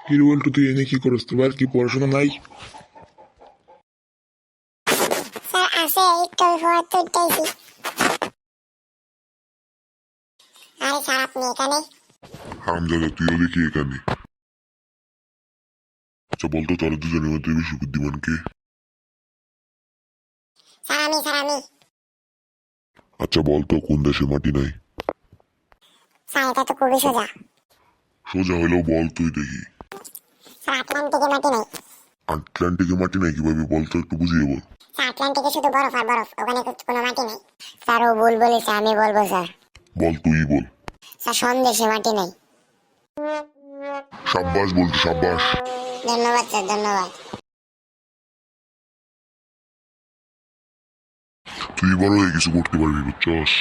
Hero বল্টু, তুই এনে কি করস? তোর কি পড়াশোনা নাই? স্যার আছে, একটু হওয়ার তো উঠতেছি। আরে স্যার, আপনি এখানে? হারামজাদা, তুইও দেখি এখানে। আচ্ছা বলতো, তোরা দুজনের মধ্যে বেশি বুদ্ধিমান কে? স্যার আমি। আচ্ছা বলতো, কোন দেশে মাটি নাই? স্যার এটা তো খুবই সোজা। সোজা হলেও বল তুই দেখি। স্যার আটলান্টিকে মাটি নেই। আটলান্টিকে মাটি নাই কিভাবে বলতো, একটু বুঝিয়ে বল। স্যার আটলান্টিকে শুধু বরফ আর বরফ, ওখানে কোনো মাটি নেই। স্যার ও ভুল বলেছে, আমি বলবো স্যার। বল, তুই বল। স্যার সন্দেশে মাটি নেই। সাব্বাস বলতো, সাব্বাস। ধন্যবাদ স্যার, ধন্যবাদ। তুই বড় হয়ে কিছু করতে পারবি, বুঝছস?